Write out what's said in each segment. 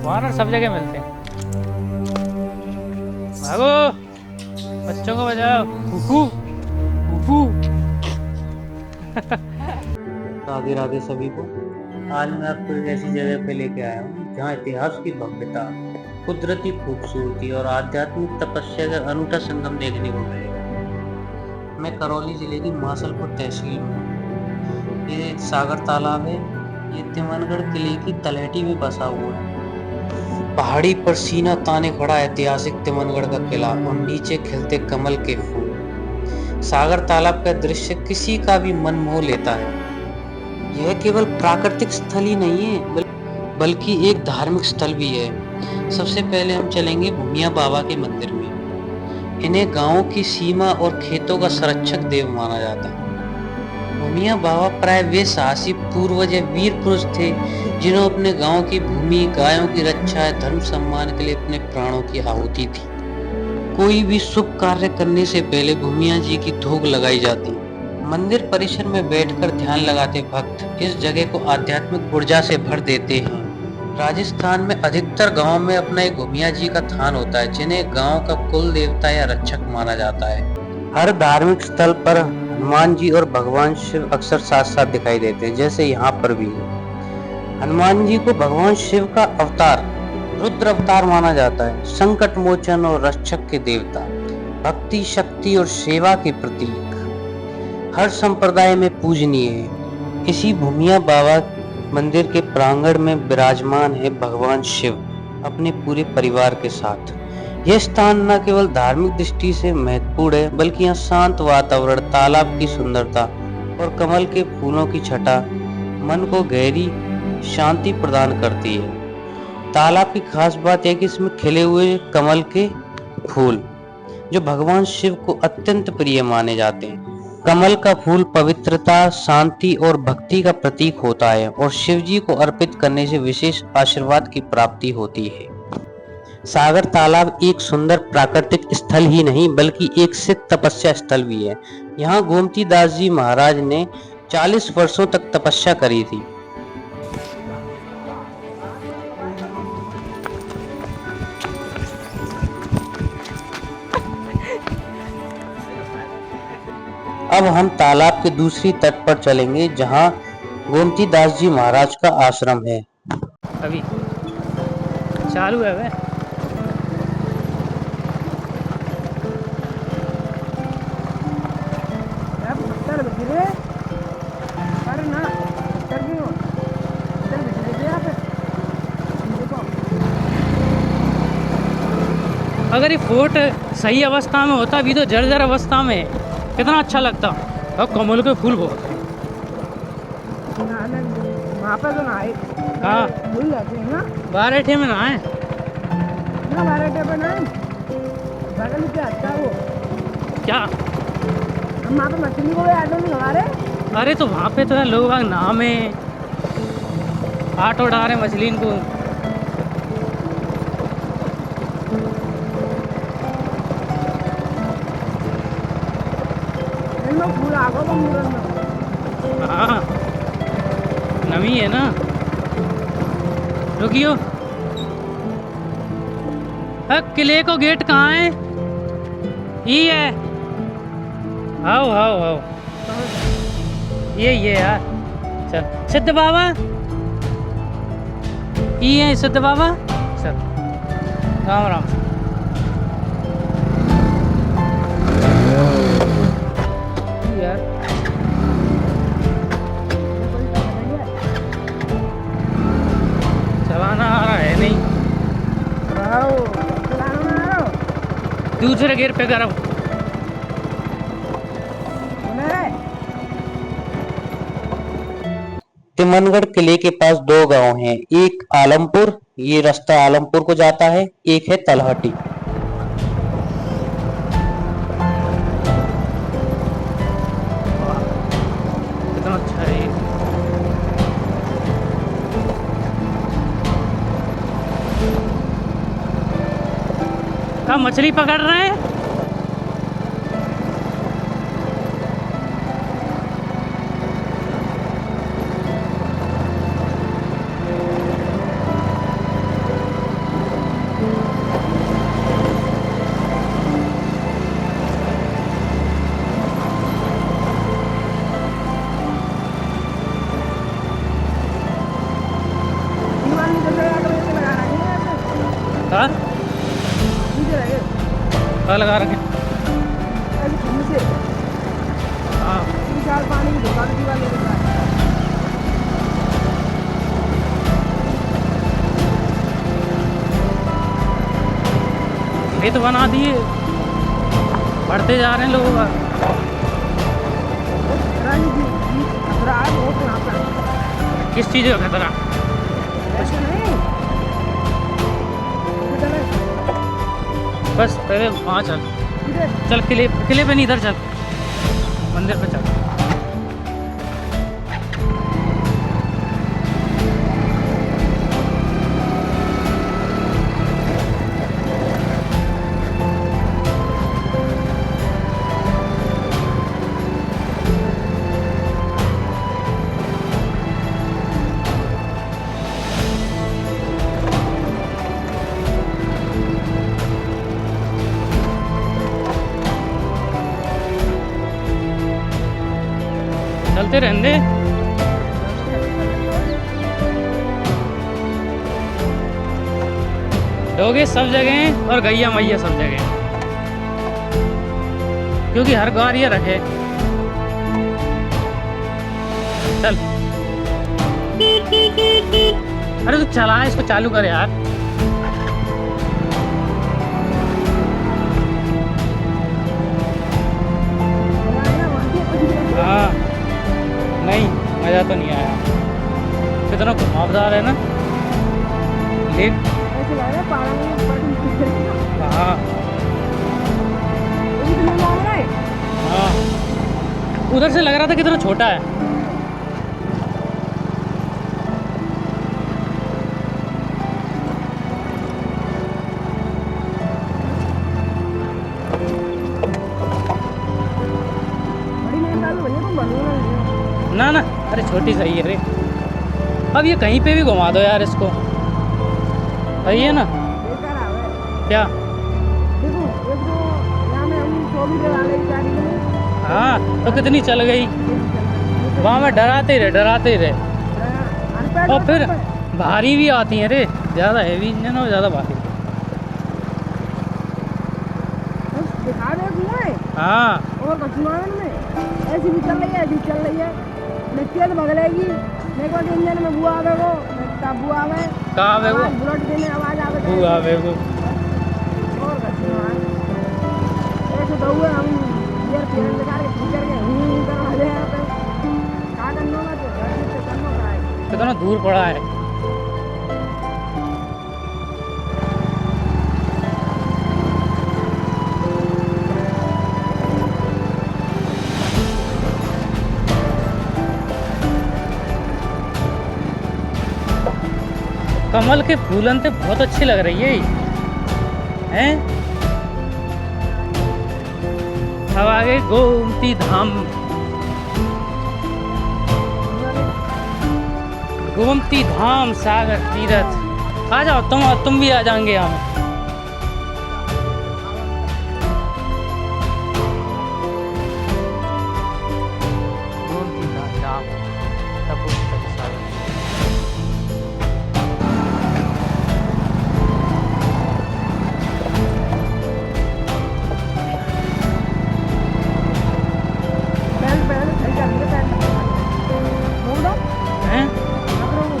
वानर सब जगह मिलते हैं। भागो, बच्चों को बचाओ। कुकू कुकू। राधे राधे सभी को। आज मैं आपको एक ऐसी जगह पे लेके आया हूँ जहाँ इतिहास की भव्यता, कुदरती खूबसूरती और आध्यात्मिक तपस्या का अनूठा संगम देखने को मिलेगा। मैं करौली जिले की मासलपुर तहसील में हूँ। ये एक सागर तालाब है। ये तिमनगढ़ किले की तलहटी में बसा हुआ है। पहाड़ी पर सीना ताने खड़ा ऐतिहासिक तिमनगढ़ का किला और नीचे खिलते कमल के फूल। सागर तालाब का दृश्य किसी का भी मन मोह लेता है। यह केवल प्राकृतिक स्थल ही नहीं है बल्कि एक धार्मिक स्थल भी है। सबसे पहले हम चलेंगे भूमिया बाबा के मंदिर में। इन्हें गांवों की सीमा और खेतों का संरक्षक देव माना जाता है। भूमिया बाबा प्राय वे साहसी पूर्वज या वीर पुरुष थे जिन्होंने अपने गांव की भूमि, गायों की रक्षा, धर्म सम्मान के लिए अपने प्राणों की आहुति दी। कोई भी शुभ कार्य करने से पहले भूमिया जी की धूप लगाई जाती। मंदिर परिसर में बैठकर ध्यान लगाते भक्त इस जगह को आध्यात्मिक ऊर्जा से भर देते हैं। राजस्थान में अधिकतर गांवों में अपना एक भूमिया जी का थान होता है जिन्हें गांव का कुल देवता या रक्षक माना जाता है। हर धार्मिक स्थल पर हनुमान जी और भगवान शिव अक्सर साथ साथ दिखाई देते हैं, जैसे यहाँ पर भी है। हनुमान जी को भगवान शिव का अवतार, रुद्र अवतार माना जाता है। संकट मोचन और रक्षक के देवता, भक्ति, शक्ति और सेवा के प्रतीक, हर संप्रदाय में पूजनीय है। इसी भूमिया बाबा मंदिर के प्रांगण में विराजमान है भगवान शिव अपने पूरे परिवार के साथ। यह स्थान न केवल धार्मिक दृष्टि से महत्वपूर्ण है बल्कि यहाँ शांत वातावरण, तालाब की सुंदरता और कमल के फूलों की छटा मन को गहरी शांति प्रदान करती है। तालाब की खास बात है कि इसमें खिले हुए कमल के फूल जो भगवान शिव को अत्यंत प्रिय माने जाते हैं। कमल का फूल पवित्रता, शांति और भक्ति का प्रतीक होता है और शिव जी को अर्पित करने से विशेष आशीर्वाद की प्राप्ति होती है। सागर तालाब एक सुंदर प्राकृतिक स्थल ही नहीं बल्कि एक सिद्ध तपस्या स्थल भी है। यहाँ गोमती दास जी महाराज ने 40 वर्षों तक तपस्या करी थी। अब हम तालाब के दूसरी तट पर चलेंगे जहाँ गोमती दास जी महाराज का आश्रम है। अभी चालू है वे। अगर ये फोर्ट सही अवस्था में होता, अभी तो जर्जर अवस्था में है, कितना अच्छा लगता। अब कमल के फूल बहुत हैं। वहाँ पर तो नहाए, हाँ भूल जाते हैं ना। बारह में नहाए ना 12 पे ना बगल पे आता है वो। क्या? हम वहाँ पे मछली को आटो में खा रहे। अरे तो वहाँ पे तो है लोग नाव में आटो उड़ा रहे मछली को। फूल आगो हाँ नमी है ना। रुकियो, किले को गेट कहाँ है? ये है। आओ आओ आओ, ये यार। चल सिद्ध बाबा, ये है सिद्ध बाबा। चल राम राम। यार चलाना आ रहा है नहीं। दूसरे गियर पे करो। तिमनगढ़ किले के पास दो गांव हैं, एक आलमपुर, ये रास्ता आलमपुर को जाता है, एक है तलहटी। कितना अच्छा है ये। क्या मछली पकड़ रहे हैं? कार नीचे रह गए कहाँ लगा रखे? ऐसे ठंड से हाँ 3 साल पानी की दुकान की वाले के पास खेत बना दिए, बढ़ते जा रहे हैं लोगों का। रानी जी खतरा है बहुत यहाँ पर किस चीज़ का खतरा? ऐसे नहीं इधर बस पहले वहाँ चल, इधर चल किले किले पे नहीं, इधर चल, मंदिर पे चल। चलते रहने। लोगे सब जगह और गैया मैया सब जगह, क्योंकि हर गार ये रखे। चल, अरे तू चला, इसको चालू कर यार। हाँ नहीं, मज़ा तो नहीं आया। कितना घुमावदार है ना लेक। ऐसे लग रहा है पहाड़ों में ऊपर की खिड़की हाँ ये भी लग रहा है हाँ, उधर से लग रहा था कितना छोटा है। बड़ी नहीं डालो भैया तुम बनूंगा नहीं ना ना, अरे छोटी सही है रे। अब ये कहीं पे भी घुमा दो यार इसको, सही है ना? बेकार आवे क्या? देखो एक तो यहाँ में हम 24 के वाले की गाड़ी में हाँ तो कितनी चल गई, वहाँ में डराते ही रहे। और फिर भारी भी आती हैं रे, ज़्यादा हैवी इंजन और ज़्यादा भारी। दिखा दे कुआं है हाँ और कचमावन में ऐसी भी चल रही है, ऐसी चल रही है। तेज भगलेगी मेरे को इंजन में बुआ आवे वो बुआ आवे कहाँ आवे वो? बुलेट देने आवाज आवे बुआ आवे वो। और कचमावन ऐसे तो हुए हम गियर पेड़ लगा के टीचर के करवा दे यहाँ पे क्या करना होगा तो घर से करना होगा है। कितना दूर पड़ा है। कमल के फूलन तो बहुत अच्छी लग रही है हैं। अब आगे गोमती धाम, गोमती धाम सागर तीरथ। आ जाओ तुम भी आ जाएंगे यहाँ। गोमती धाम तपोवन सागर। हैं?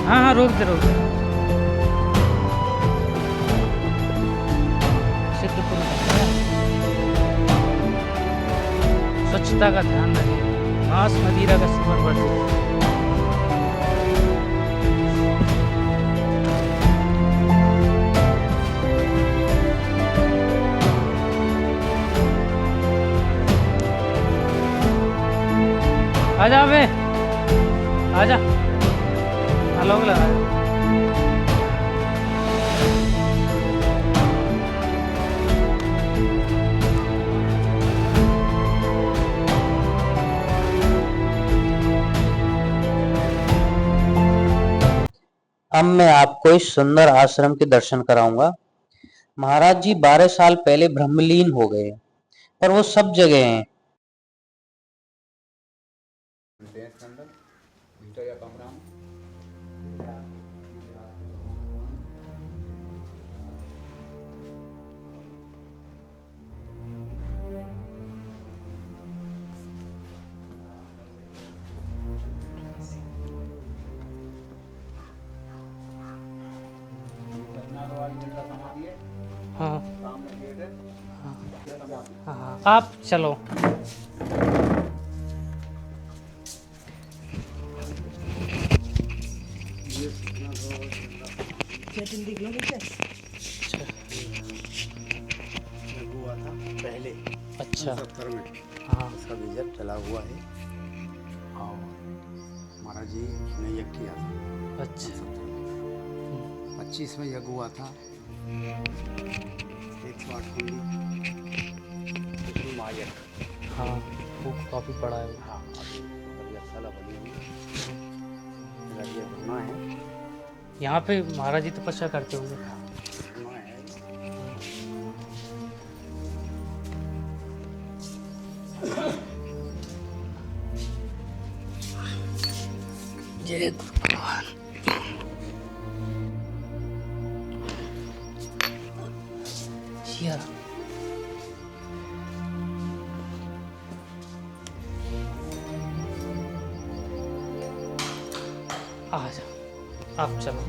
हाँ हाँ रोक दे। सिद्धपुर स्वच्छता का ध्यान रखें, मांस मदिरा का सेवन बढ़े। आजा बे, आजा, लोग लगा। अब मैं आपको इस सुंदर आश्रम के दर्शन कराऊंगा। महाराज जी 12 साल पहले ब्रह्मलीन हो गए, पर वो सब जगह हैं। हाँ हाँ, आप चलो। हुआ था पहले अच्छा 70 में, हाँ उसका विजय चला हुआ है और महाराज जी ने यज्ञ किया था अच्छा 25 में यज्ञ हुआ था। 108 कुंडी मायक। हाँ, वो काफ़ी बड़ा है। हाँ अभी कार्यशाला बनी हुई है, ये होना है। यहाँ पे महाराज जी तपस्या करते होंगे। हाँ होना है। जय गुरु भगवान। सिया राम। आ जाओ, आप चलो।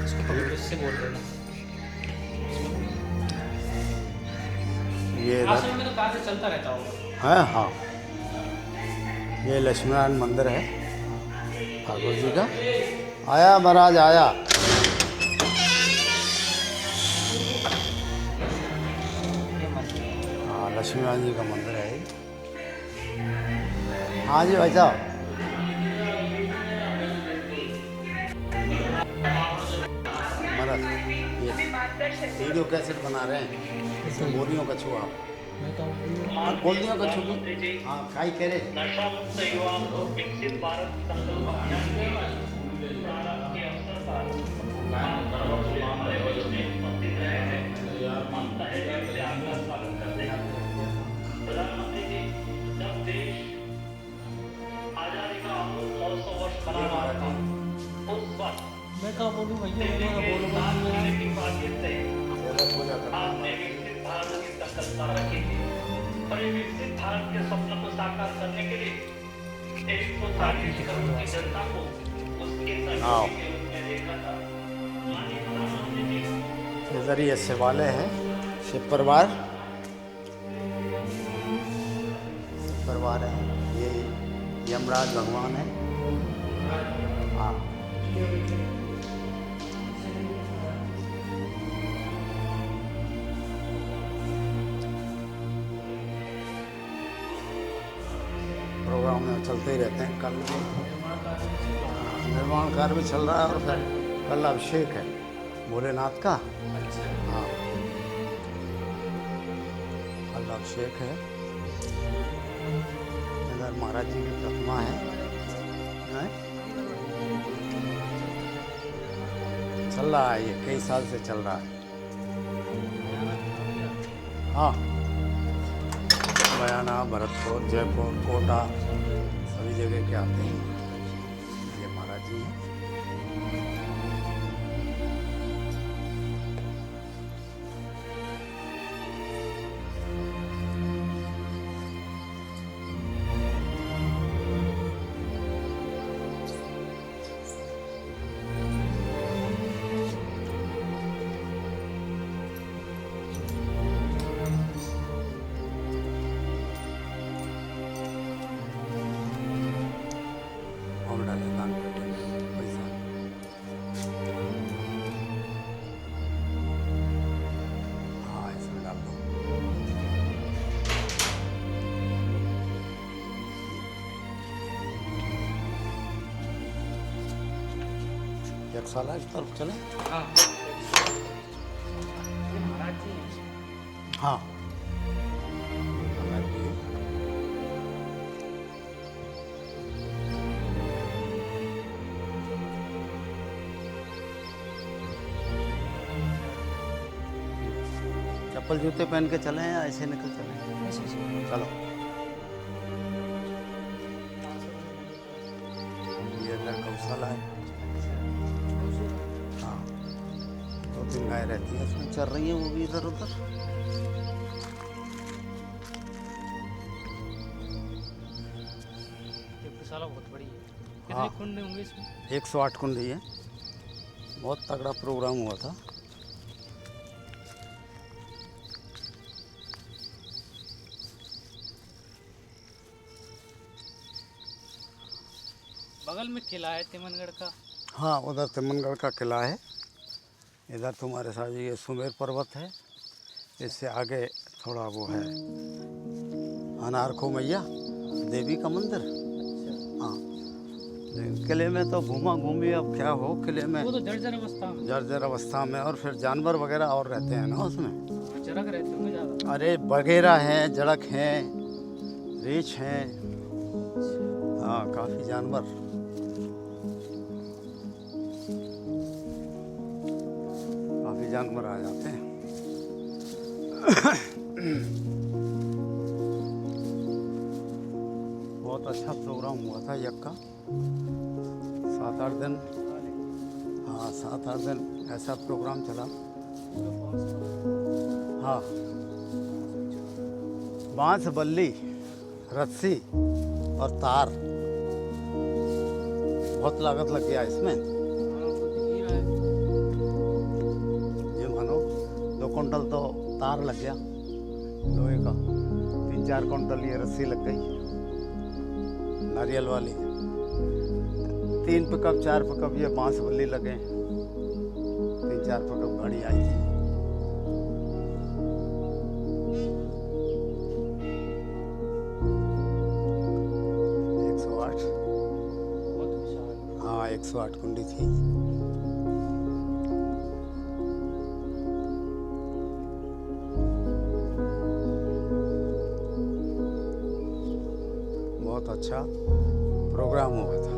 इसको पकड़ो, इससे बोल देना। ये आश्रम में तो कार्य चलता रहता होगा। है। हाँ ये लक्ष्मी नारायण मंदिर है ठाकुर जी का। आया महाराज आया। हाँ लक्ष्मी नारायण जी का मंदिर है। हाँ जी भाई साहब। महाराज ये वीडियो कैसेट बना रहे हैं, बोलियों का छुआ हाँ बोल दिया कछु भी। हाँ काई करे नशा मुक्त युवा को विकसित भारत संकल्प अभियान के प्रारंभ के अवसर पर हमारे बीच में उपस्थित रहे हैं। हम तहे दिल से आपका स्वागत करते हैं। प्रधानमंत्री जी, जब देश आजादी का अमृत महोत्सव वर्ष मना रहा था, उस वक्त मैं कहा बोलूँ भैया, देश के साथ होने की बातचीत से आपने विकसित भारत की संकल्पना रखी थी और ये विकसित भारत के स्वप्न को साकार करने के लिए 140 करोड़ की जनता को उसके सहयोगी के रूप में देखा था। माननीय प्रधानमंत्री जी, इधर ये शिवालय है, शिव परिवार है। ये यमराज भगवान है। हाँ प्रोग्राम में चलते ही रहते हैं। कल निर्माण कार्य भी चल रहा है और फिर कल अभिषेक है भोलेनाथ का। हाँ कल अभिषेक है। इधर महाराज जी की प्रतिमा है। चल रहा है, ये कई साल से चल रहा है। हाँ बयाना, भरतपुर, जयपुर, कोटा सभी जगह के आते हैं। ये महाराज जी हैं। और डाले दान पेटी में पैसा। हाँ इसमें डाल दो। एक साल है, इस तरफ चले। हाँ ये महाराज जी हैं। हाँ महाराज जी। चप्पल जूते पहन के चले या ऐसे निकल चले? चलो। ये इधर गौशाला है। हाँ गाय रहती है इसमें, चल रही है वो भी इधर उधर। ये गौशाला बहुत बड़ी है। कितने हाँ। कुंडे होंगे इसमें? 108 कुंडी है। बहुत तगड़ा प्रोग्राम हुआ था। बगल में किला है तिमनगढ़ का। हाँ, उधर तिमनगढ़ का किला है। इधर तुम्हारे साथ ये सुमेर पर्वत है। इससे आगे थोड़ा वो है अनारखो मैया देवी का मंदिर। हाँ, लेकिन किले में तो घूमी अब क्या हो किले में, वो तो जर्जर अवस्था में। जर्जर अवस्था में, और फिर जानवर वगैरह और रहते हैं ना उसमें। जरक रहते होंगे ज़्यादा। अरे बगेरा हैं, जड़क हैं, रीछ हैं, हाँ काफ़ी जानवर। काफ़ी जानवर आ जाते हैं। बहुत अच्छा प्रोग्राम हुआ था यज्ञ का। 7-8 दिन, हाँ 7-8 दिन ऐसा प्रोग्राम चला। हाँ, बांस, बल्ली, रस्सी और तार, बहुत लागत लग गया इसमें। ये मानो 2 कुंटल तो तार लग गया लोहे का, 3-4 कुंटल ये रस्सी लग गई नारियल वाली, 3 पिकअप 4 पिकअप ये बांस बल्ली लगे, 3-4 पिकअप गाड़ी आई थी। बहुत विशाल। हाँ 108 कुंडी थी। बहुत अच्छा प्रोग्राम हुआ था।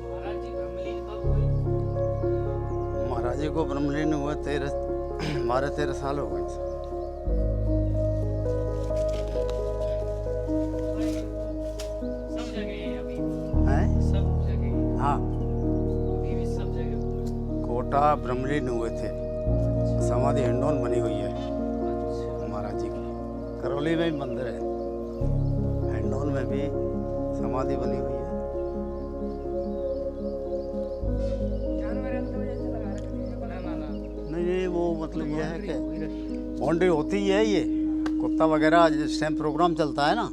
महाराज जी ब्रह्मलीन कब हुए? महाराज जी को ब्रह्मलीन हुए 12-13 साल हो गए। सब जगह है अभी। हैं? सब जगह। हाँ, अभी भी सब जगह। कोटा ब्रह्मलीन हुए थे। समाधि हिंडौन बनी हुई है अच्छा। महाराज जी की। करौली में भी मंदिर है, हिंडौन में भी समाधि बनी हुई है। जानवर अंत में जैसे लगा रखे हैं। ना। नहीं, वो मतलब ये है कि वही रखी। बाउंड्री होती ही है। ये कुत्ता वगैरह जिस टाइम प्रोग्राम चलता है ना,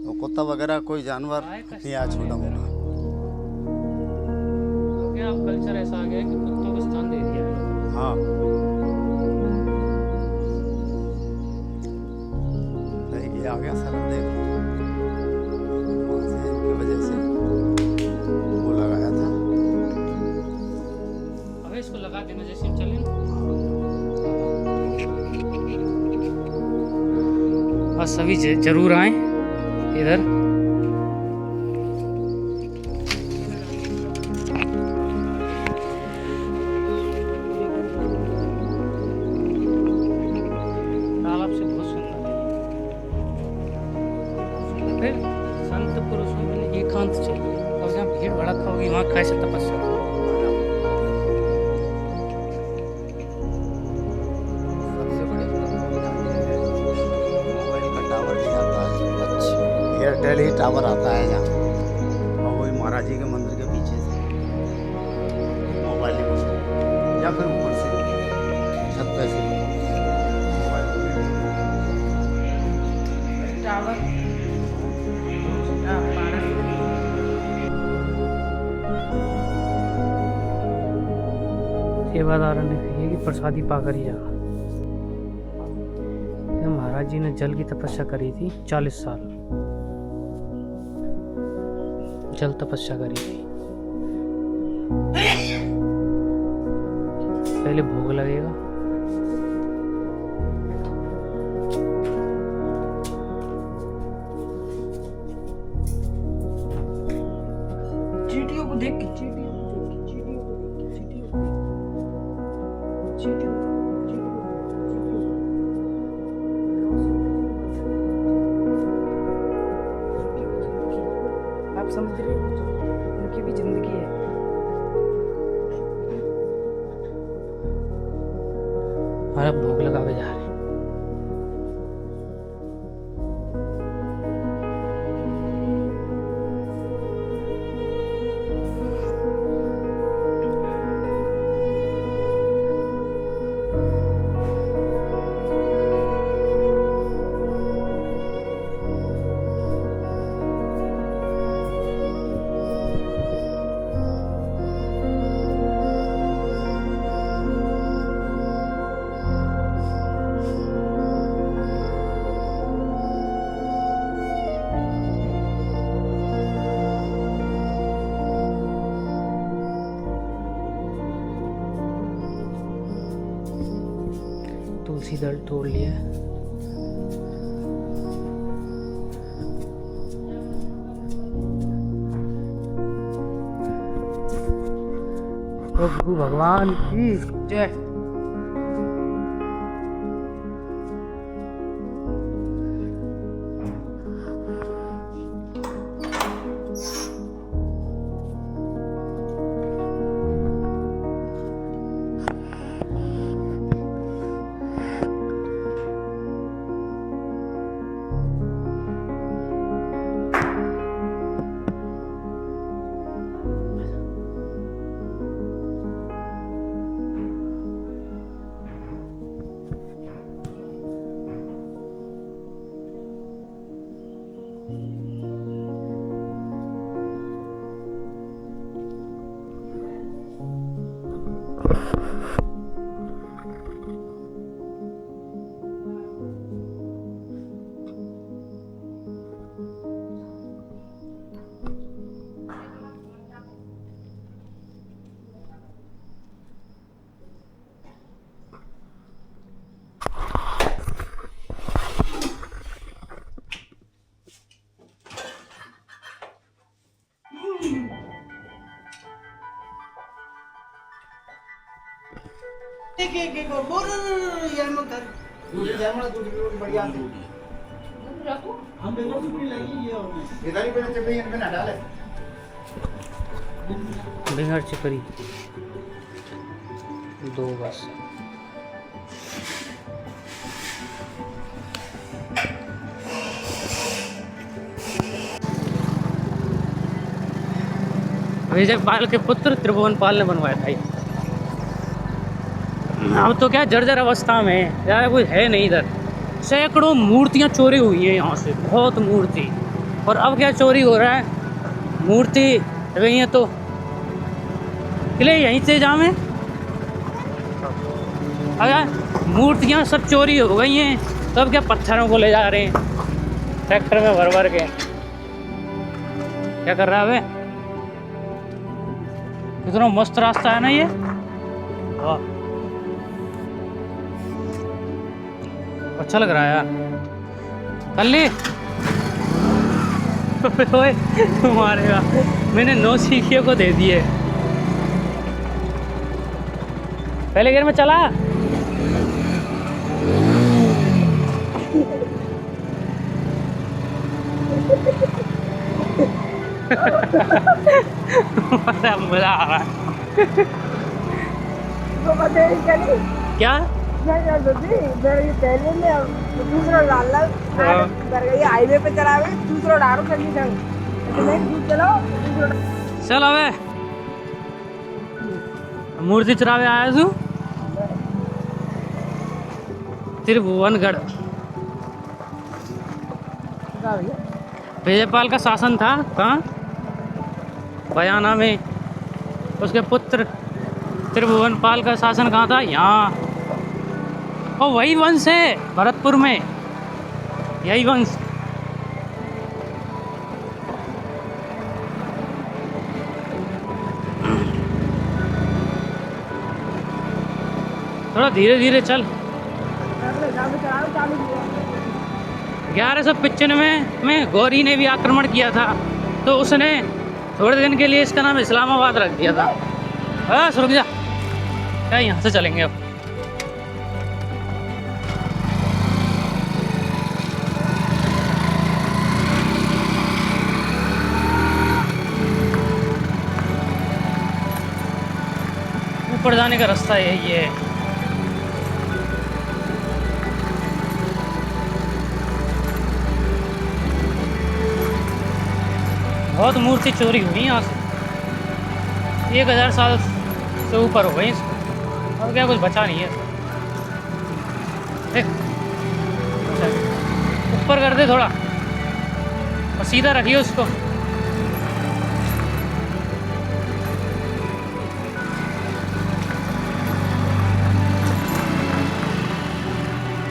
तो कुत्ता वगैरह कोई जानवर नहीं आया छोटा मोटा। आगे अब कल्चर ऐसा आ गया है कि कुत्तों को स्थान दे दिया है। हाँ, नहीं, ये आ गया सर, देख लो वहाँ से इनकी वजह से वो लगाया था। अबे इसको लगा देना जैसे हम चले ना। और सभी जरूर आए इधर। तालाब से बहुत सुंदर है। फिर संत पुरुषों के लिए एकांत चाहिए, और जहाँ भीड़ भड़क होगी वहाँ कैसे तपस्या होगी। सबसे बड़े मोबाइल का टावर भी आता है। अच्छा, एयरटेल ही टावर आता है यहाँ, और वही महाराज जी के मंदिर के पीछे से मोबाइल ही मंदिर, या फिर ऊपर से छत पे से मोबाइल टावर पारस सेवादारों ने कही कि प्रसादी पाकर ही जाना। महाराज जी ने जल की तपस्या करी थी 40 साल, जल तपस्या करी थी। पहले भोग लगेगा, चीटियों को देख के चीटियों को देख के चीटियों को देख के चीटियों को देख के चीटियों को रस्सी दल तोड़ लिया है। प्रभु भगवान की जय। बिंगर चिपरी 2 बस। विजय पाल के पुत्र त्रिभुवन पाल ने बनवाया था ये। अब तो क्या जर्जर अवस्था में है, ज़्यादा कुछ है नहीं इधर। सैकड़ों मूर्तियाँ चोरी हुई हैं यहाँ से, बहुत मूर्ति। और अब क्या चोरी हो रहा है, मूर्ति गई है तो किले यहीं से जामे। अगर मूर्तियाँ सब चोरी हो गई हैं तो अब क्या पत्थरों को ले जा रहे हैं ट्रैक्टर में भर भर के। क्या कर रहा है वे? कितना मस्त रास्ता है ना ये। वाह, अच्छा लग रहा है यार। कल्ली ओए मारेगा, मैंने 9 सीखियों को दे दिए। पहले गियर में चला। मजा आ रहा है। क्या दूसरा डालना हाईवे पे चलावे, दूसरा डालो चलो। चल अबे मूर्ति चुरावे आया तू त्रिभुवनगढ़। विजयपाल का शासन था कहाँ? बयाना में। उसके पुत्र त्रिभुवनपाल का शासन कहाँ था? यहाँ। और वही वंश है भरतपुर में, यही वंश। थोड़ा धीरे धीरे चल। 1195 में गौरी ने भी आक्रमण किया था, तो उसने थोड़े दिन के लिए इसका नाम इस्लामाबाद रख दिया था। बस रुक जा, क्या यहाँ से चलेंगे अब। ऊपर जाने का रास्ता यही है। बहुत मूर्ति चोरी हुई यहाँ से, 1000 साल से ऊपर हो गई इसको। अब क्या कुछ बचा नहीं है। देख ऊपर कर दे थोड़ा और सीधा रखिए उसको।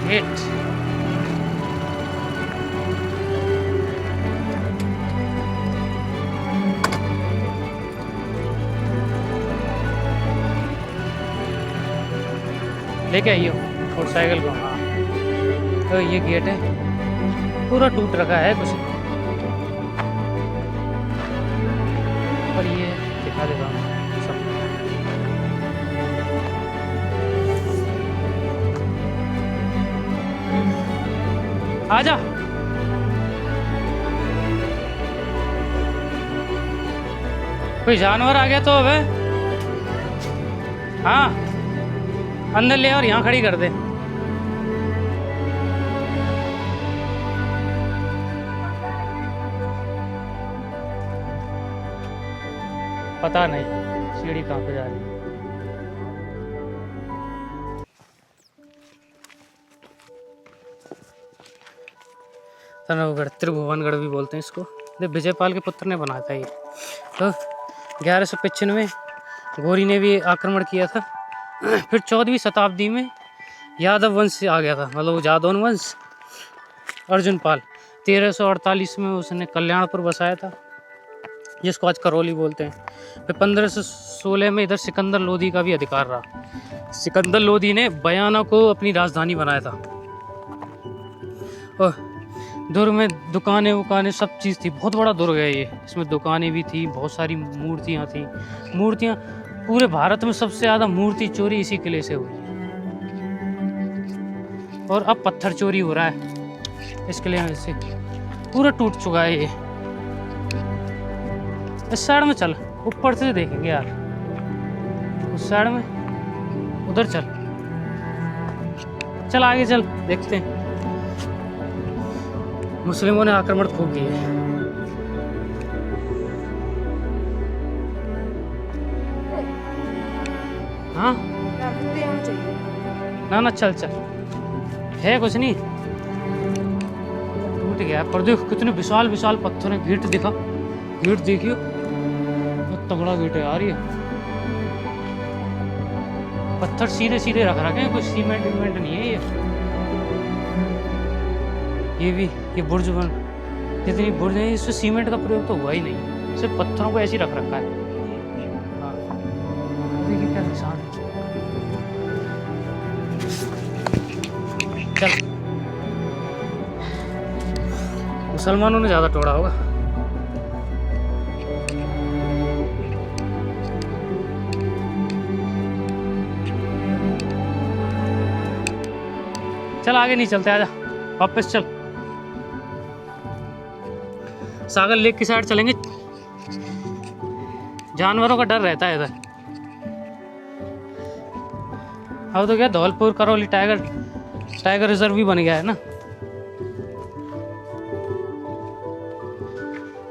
गेट लेके आइयो। मोटरसाइकिल को। हाँ तो ये गेट है, पूरा टूट रखा है कुछ। और ये दिखा देता हूँ सब। आजा। कोई जानवर आ गया तो अब हाँ अंदर ले और यहाँ खड़ी कर दे। पता नहीं सीढ़ी कहाँ पे जा रही है। तनवगढ़, त्रिभुवनगढ़ भी बोलते हैं इसको। ये विजयपाल के पुत्र ने बनाया था ये। तो 1195 गौरी ने भी आक्रमण किया था। फिर 14वीं शताब्दी में यादव वंश से आ गया था, मतलब जादौन वंश। अर्जुन पाल 1348 में उसने कल्याणपुर बसाया था, जिसको आज करौली बोलते हैं। फिर 1516 में इधर सिकंदर लोदी का भी अधिकार रहा। सिकंदर लोदी ने बयाना को अपनी राजधानी बनाया था। और दुर्ग में दुकानें वुकानें सब चीज़ थी, बहुत बड़ा दुर्ग है ये। इसमें दुकानें भी थी, बहुत सारी मूर्तियाँ थी। मूर्तियाँ पूरे भारत में सबसे ज़्यादा मूर्ति चोरी इसी किले से हुई है। और अब पत्थर चोरी हो रहा है इस किले में से, पूरा टूट चुका है ये। इस साइड में चल, ऊपर से देखेंगे यार। उस साइड में, उधर चल, चल आगे चल, देखते हैं। मुस्लिमों ने आक्रमण खूब किए। हाँ ना ना चल चल, है कुछ नहीं, टूट गया। पर देखो कितने विशाल विशाल पत्थर हैं। गेट दिखा, गेट देखियो, बहुत तगड़ा गेट है यार ये। पत्थर सीधे सीधे रख रखे हैं, कुछ सीमेंट विमेंट नहीं है ये। ये भी, ये बुर्ज बन, जितनी बुर्ज है इसमें सीमेंट का प्रयोग तो हुआ ही नहीं, सिर्फ पत्थरों को ऐसे ही रख रखा है। हाँ देखिए क्या निशान है। चल, मुसलमानों ने ज़्यादा तोड़ा होगा। चल आगे नहीं चलते, आजा वापस चल। सागर लेक की साइड चलेंगे, जानवरों का डर रहता है इधर। अब तो क्या धौलपुर करौली टाइगर रिजर्व भी बन गया है ना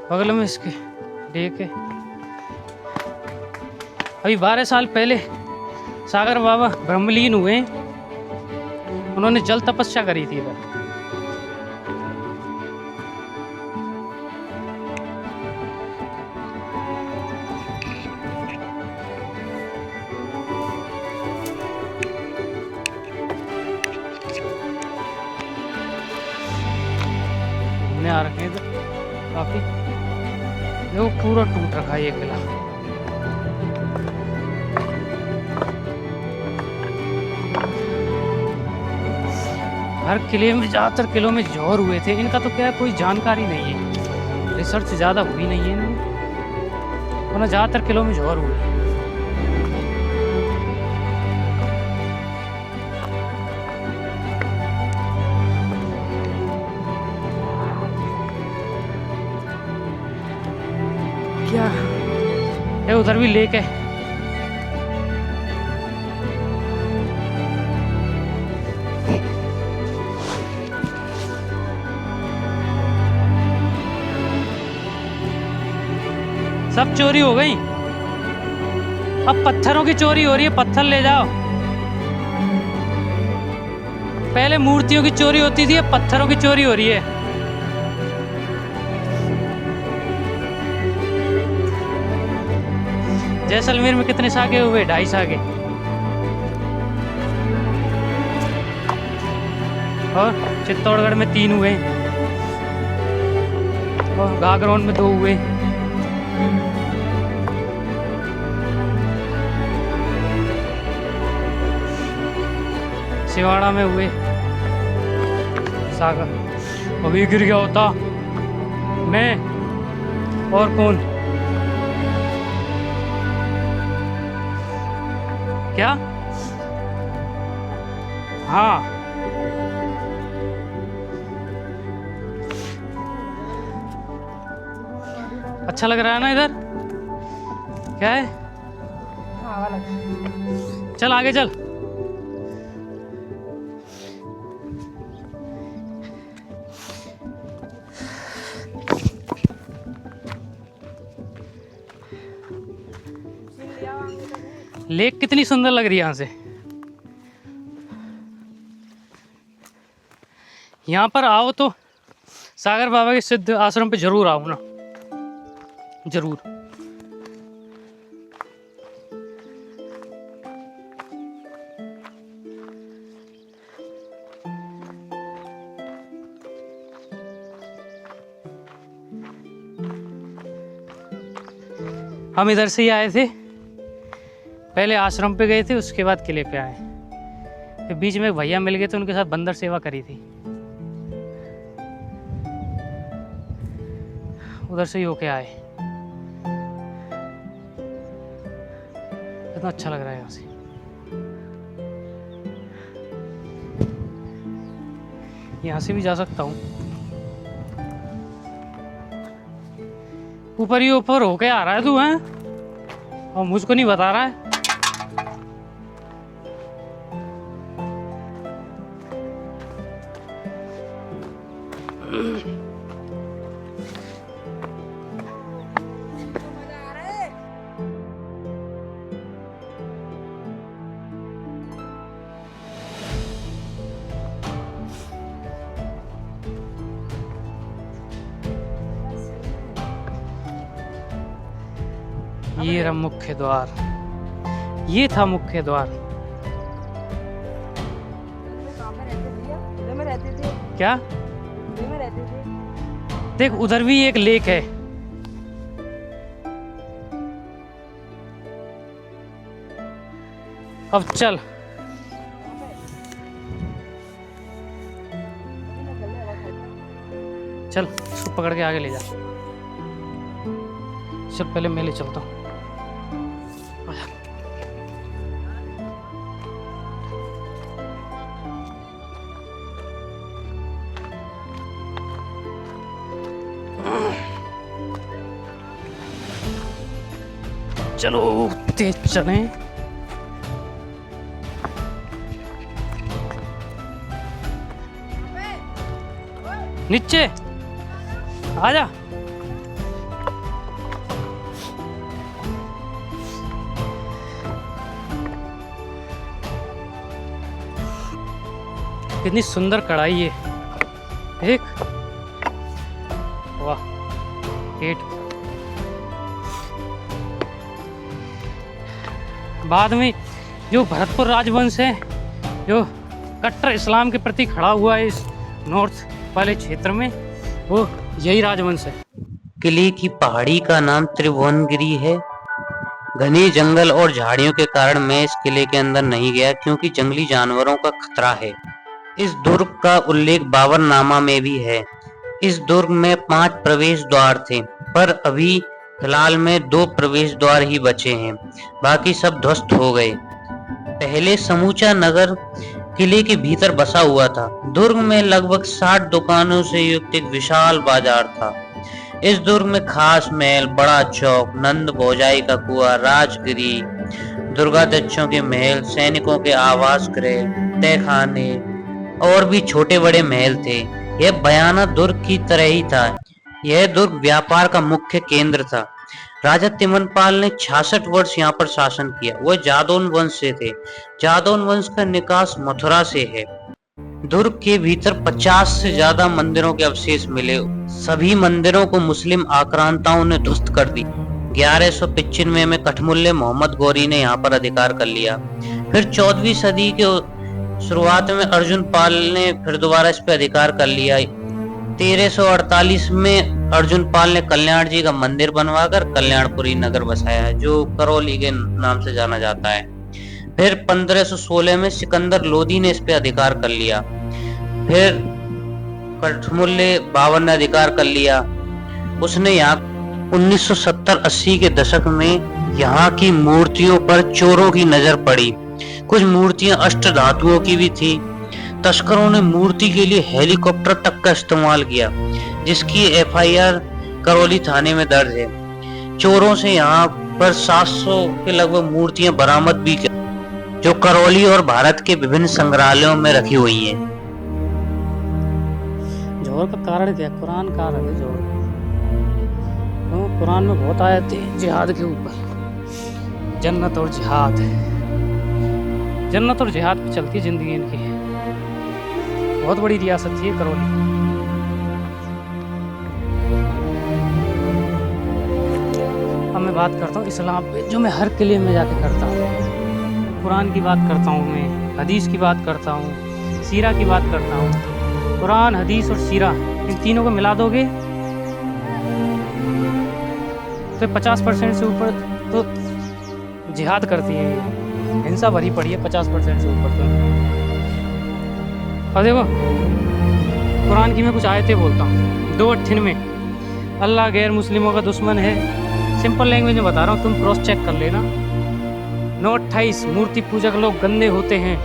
बगल में इसके लेक है। अभी 12 साल पहले सागर बाबा ब्रह्मलीन हुए, उन्होंने जल तपस्या करी थी इधर। घूमने आ रखे हैं इधर काफी। देखो पूरा टूट रखा है ये किला। हर किले में, ज़्यादातर किलों में जौहर हुए थे। इनका तो क्या कोई जानकारी नहीं है, रिसर्च ज़्यादा हुई नहीं है इनमें, वरना ज़्यादातर किलों में जौहर हुए। क्या है, उधर भी लेक है। सब चोरी हो गई, अब पत्थरों की चोरी हो रही है। पत्थर ले जाओ। पहले मूर्तियों की चोरी होती थी, अब पत्थरों की चोरी हो रही है। जैसलमेर में कितने सागे हुए? 2.5 सागे। और चित्तौड़गढ़ में 3 हुए, और गागरोन में 2 हुए। सिवाड़ा में हुए सागर, अभी गिर गया होता मैं और कौन। क्या? हाँ, अच्छा लग रहा है ना इधर? क्या है? हाँ वाला चल आगे चल। लेक कितनी सुंदर लग रही है यहाँ से। यहाँ पर आओ तो सागर बाबा के सिद्ध आश्रम पे जरूर आओ ना, जरूर। हम इधर से ही आए थे, पहले आश्रम पे गए थे, उसके बाद किले पे आए। फिर बीच में एक भैया मिल गए थे, उनके साथ बंदर सेवा करी थी, उधर से ही होके आए। कितना अच्छा लग रहा है यहाँ से। यहाँ से भी जा सकता हूँ, ऊपर ही ऊपर होके आ रहा है तू, हैं? और मुझको नहीं बता रहा है। ये रहा मुख्य द्वार, ये था मुख्य द्वार। में रहते थे, क्या? में रहते थे। देख उधर भी एक लेक है। अब चल, चल इसको पकड़ के आगे ले जा। चल पहले मैं ले चलता हूँ। चलो तेज चलें। नीचे आजा। कितनी सुंदर कढ़ाई है, देख। वाह, पेट। बाद में जो भरतपुर राजवंश है, जो कट्टर इस्लाम के प्रति खड़ा हुआ है इस नॉर्थ वाले क्षेत्र में, वो यही राजवंश है। किले की पहाड़ी का नाम त्रिभुवनगिरी है। घने जंगल और झाड़ियों के कारण मैं इस किले के अंदर नहीं गया, क्योंकि जंगली जानवरों का खतरा है। इस दुर्ग का उल्लेख बाबरनामा में भी है। इस दुर्ग में 5 प्रवेश द्वार थे, पर अभी फिलहाल में 2 प्रवेश द्वार ही बचे हैं, बाकी सब ध्वस्त हो गए। पहले समूचा नगर किले के भीतर बसा हुआ था। दुर्ग में लगभग 60 दुकानों से युक्त एक विशाल बाजार था। इस दुर्ग में खास महल, बड़ा चौक, नंद भोजाई का कुआं, राजगिरी, दुर्गाध्यक्षों के महल, सैनिकों के आवास गृह, तहखाने और भी छोटे बड़े महल थे। यह बयाना दुर्ग की तरह ही था। यह दुर्ग व्यापार का मुख्य केंद्र था। राजा तिमनपाल ने 66 वर्ष यहाँ पर शासन किया। वह जादौन वंश से थे। जादौन वंश का निकास मथुरा से है। दुर्ग के भीतर 50 से ज्यादा मंदिरों के अवशेष मिले। सभी मंदिरों को मुस्लिम आक्रांताओं ने ध्वस्त कर दी। 1195 में कठमुल्ले मोहम्मद गौरी ने यहाँ पर अधिकार कर लिया। फिर 14वीं सदी के शुरुआत में अर्जुन पाल ने फिर दोबारा इस पे अधिकार कर लिया। 1348 में अर्जुन पाल ने कल्याण जी का मंदिर बनवाकर कल्याणपुरी नगर बसाया, जो करौली के नाम से जाना जाता है। फिर 1516 में सिकंदर लोदी ने इस पे अधिकार कर लिया। फिर कठमुल्ले बाबर ने अधिकार कर लिया। उसने यहाँ 1970-80 के दशक में यहाँ की मूर्तियों पर चोरों की नजर पड़ी। कुछ मूर्तियां अष्ट धातुओं की भी थी। तस्करों ने मूर्ति के लिए हेलीकॉप्टर तक का इस्तेमाल किया, जिसकी एफआईआर करौली थाने में दर्ज है। चोरों से यहाँ पर 700 के लगभग मूर्तियां बरामद भी की, जो करौली और भारत के विभिन्न संग्रहालयों में रखी हुई हैं। जोहर का कारण क्या है? कुरान कारण है जोहर। कुरान में बहुत आयत है जिहाद के ऊपर, जन्नत और जिहाद। जन्नत और जिहाद पे चलती जिंदगी इनकी। बहुत बड़ी रियासत थी करौली। अब मैं बात करता हूँ इस्लाम पे, जो मैं हर किले में जाके करता हूँ। कुरान की बात करता हूँ, मैं हदीस की बात करता हूँ, सीरा की बात करता हूँ। कुरान, हदीस और सीरा, इन तीनों को मिला दोगे तो 50% से ऊपर तो जिहाद करती है, हिंसा भरी पड़ी है 50% से ऊपर तो। और देखो कुरान की मैं कुछ आयतें बोलता हूँ। 2:98 में अल्लाह गैर मुस्लिमों का दुश्मन है। सिंपल लैंग्वेज में बता रहा हूँ, तुम क्रॉस चेक कर लेना। 9:28 मूर्ति पूजक लोग गंदे होते हैं।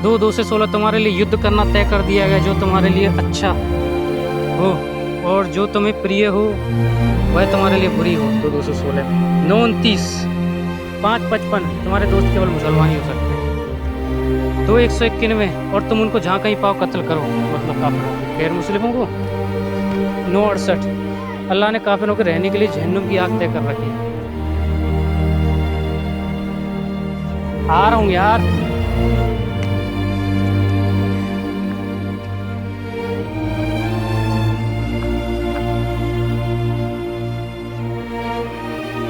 2:2 से 16 तुम्हारे लिए युद्ध करना तय कर दिया गया, जो तुम्हारे लिए अच्छा हो और जो तुम्हें प्रिय हो वह तुम्हारे लिए बुरी हो। 2:2 से 16। 9:29 5:55 तुम्हारे दोस्त केवल मुसलमान ही हो सकते हैं। 2:191 और तुम उनको जहाँ कहीं पाओ कत्ल करो, मतलब काफिरों गैर मुस्लिमों को। 9:68 अल्लाह ने काफिरों के रहने के लिए जहन्नुम की आग तय कर रखी है। आ रहा हूँ यार।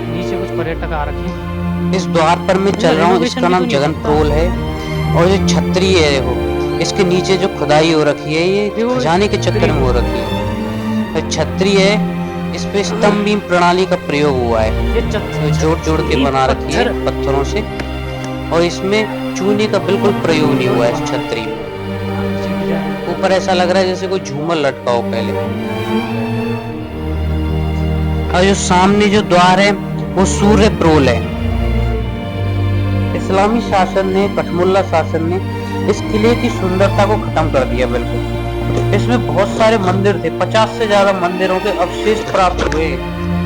नीचे कुछ पर्यटक आ रखे हैं। इस द्वार पर मैं चल रहा हूँ, इसका नाम जगन प्रोल है। और ये छतरी है, देखो इसके नीचे जो खुदाई हो रखी है ये खजाने के चक्कर में हो रखी है। छतरी है, इस पे स्तंभ बीम प्रणाली का प्रयोग हुआ है। ये जोड़ जोड़ के बना रखी है पत्थरों से, और इसमें चूने का बिल्कुल प्रयोग नहीं हुआ है इस छतरी में। ऊपर ऐसा लग रहा है जैसे कोई झूमर लटका हो पहले। और जो सामने जो द्वार है वो सूर्य प्रोल है। इस्लामी शासन ने, कठमुल्ला शासन ने इस किले की सुंदरता को खत्म कर दिया बिल्कुल। इसमें बहुत सारे मंदिर थे, 50 से ज्यादा मंदिरों के अवशेष प्राप्त हुए,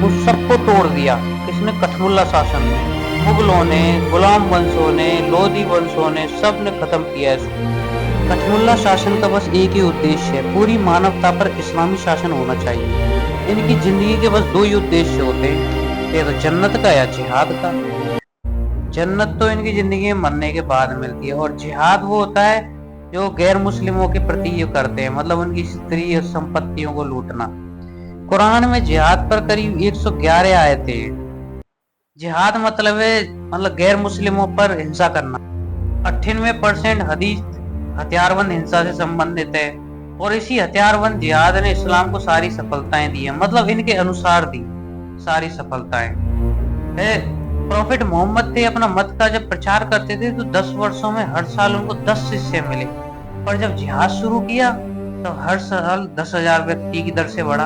उस सबको तोड़ दिया इसने, कठमुल्ला शासन ने। मुगलों ने, गुलाम वंशों ने, लोधी वंशों ने, सब ने खत्म किया इसको। कठमुल्ला शासन का बस एक ही उद्देश्य है, पूरी मानवता पर इस्लामी शासन होना चाहिए। इनकी जिंदगी के बस 2 ही उद्देश्य होते हैं, ये तो जन्नत का या जिहाद का। जन्नत तो इनकी जिंदगी में मरने के बाद मिलती है, और जिहाद वो होता है जो गैर मुस्लिमों के प्रति ये करते हैं, मतलब उनकी स्त्री और संपत्तियों को लूटना। कुरान में जिहाद पर करीब 111 आयतें हैं। जिहाद मतलब है गैर मुस्लिमों पर हिंसा करना। 98% हदीस हथियारबंद हिंसा से संबंधित है, और इसी हथियारबंद जिहाद ने इस्लाम को सारी सफलताएं दी है, मतलब इनके अनुसार दी सारी सफलताएं। प्रॉफिट मोहम्मद थे, अपना मत का जब प्रचार करते थे तो 10 वर्षों में हर साल उनको 10 शिष्य मिले, पर जब जिहाद शुरू किया तो हर साल 10,000 व्यक्ति की दर से बढ़ा।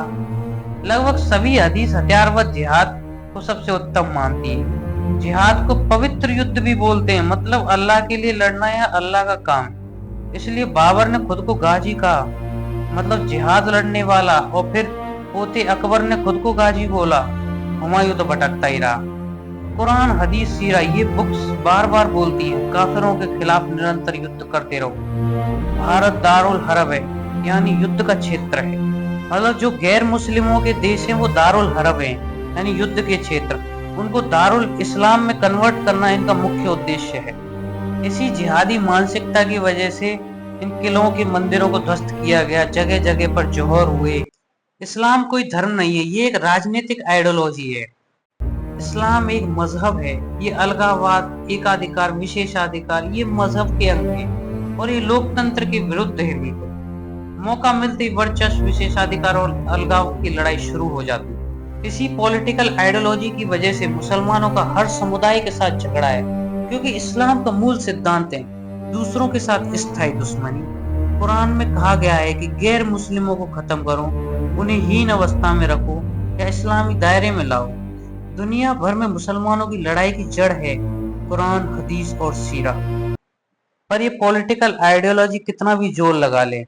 लगभग सभी हदीस हथियारबंद जिहाद को सबसे उत्तम मानती है। जिहाद को पवित्र युद्ध भी बोलते हैं, मतलब अल्लाह के लिए लड़ना या अल्लाह का काम। इसलिए बाबर ने खुद को गाजी कहा, मतलब जिहाद लड़ने वाला, और फिर पोते अकबर ने खुद को गाजी बोला। हुमायूं तो भटकता ही रहा। कुरान, हदीस, सीरा, ये बुक्स बार बार बोलती हैं काफिरों के खिलाफ निरंतर युद्ध करते रहो। भारत दारुल हरब है, यानी युद्ध का क्षेत्र है, मतलब जो गैर मुस्लिमों के देश हैं वो दारुल हरब है, यानी युद्ध के क्षेत्र। उनको दारुल इस्लाम में कन्वर्ट करना इनका मुख्य उद्देश्य है। इसी जिहादी मानसिकता की वजह से इन किलों के मंदिरों को ध्वस्त किया गया, जगह जगह पर जौहर हुए। इस्लाम कोई धर्म नहीं है, ये एक राजनीतिक आइडियोलॉजी है। इस्लाम एक मजहब है, ये अलगाववाद, एकाधिकार, विशेषाधिकार ये मजहब के अंग है, और ये लोकतंत्र के विरुद्ध है बिल्कुल। मौका मिलते ही वर्चस्व, विशेषाधिकार और अलगाव की लड़ाई शुरू हो जाती है। इसी पॉलिटिकल आइडियोलॉजी की वजह से मुसलमानों का हर समुदाय के साथ झगड़ा है। क्योंकि इस्लाम का मूल सिद्धांत है दूसरों के साथ स्थायी दुश्मनी। कुरान में कहा गया है कि गैर मुस्लिमों को खत्म करो, उन्हें हीन अवस्था में रखो या इस्लामी दायरे में लाओ। दुनिया भर में मुसलमानों की लड़ाई की जड़ है कुरान, हदीस और सीरा। पर ये पॉलिटिकल आइडियोलॉजी कितना भी जोर लगा ले,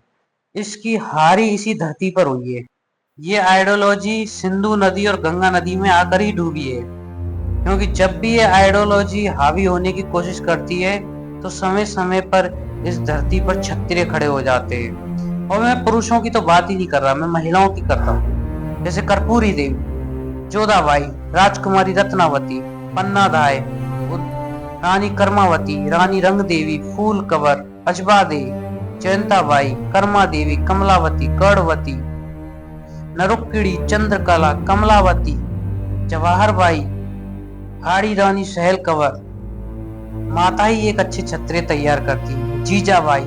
इसकी हारी इसी धरती पर हुई है। ये आइडियोलॉजी सिंधु नदी और गंगा नदी में आकर ही डूबी है, क्योंकि जब भी ये आइडियोलॉजी हावी होने की कोशिश करती है तो समय समय पर इस धरती पर छत्तरे खड़े हो जाते हैं। और मैं पुरुषों की तो बात ही नहीं कर रहा, मैं महिलाओं की करता हूँ। जैसे कर्पूरी देवी, जोधाबाई, राजकुमारी रत्नावती, पन्नाधाय, रानी कर्मावती, रानी रंग देवी, फूल कंवर, अजबा देवी, जयंताबाई, कर्मा देवी, कमलावती, गढ़वती, नरुक्किड़ी, चंद्रकला, कमलावती, जवाहरबाई, हाड़ी रानी सहल कंवर। माता ही एक अच्छे छत्रे तैयार करती है। जीजाबाई,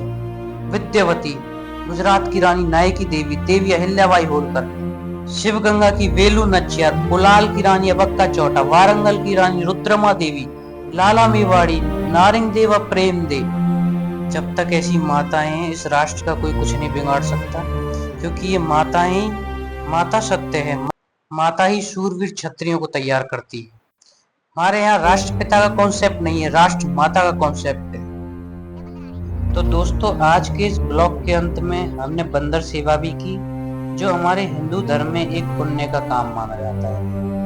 विद्यावती, गुजरात की रानी नायकी देवी, देवी अहिल्याबाई होलकर, शिवगंगा की वेलू नच्चियार, कुलाल की रानी अबक्का चौटा, वारंगल की रानी रुद्रमा देवी, लाला मेवाड़ी, नारिंग देव, प्रेम दे। जब तक ऐसी माताएं हैं इस राष्ट्र का कोई कुछ नहीं बिगाड़ सकता, क्योंकि ये माताएं माता सत्य है। माता ही शूरवीर क्षत्रियों को तैयार करती है। हमारे यहाँ राष्ट्रपिता का कॉन्सेप्ट नहीं है, राष्ट्र माता का कॉन्सेप्ट है। तो दोस्तों, आज के इस ब्लॉग के अंत में हमने बंदर सेवा भी की, जो हमारे हिंदू धर्म में एक पुण्य का काम माना जाता है।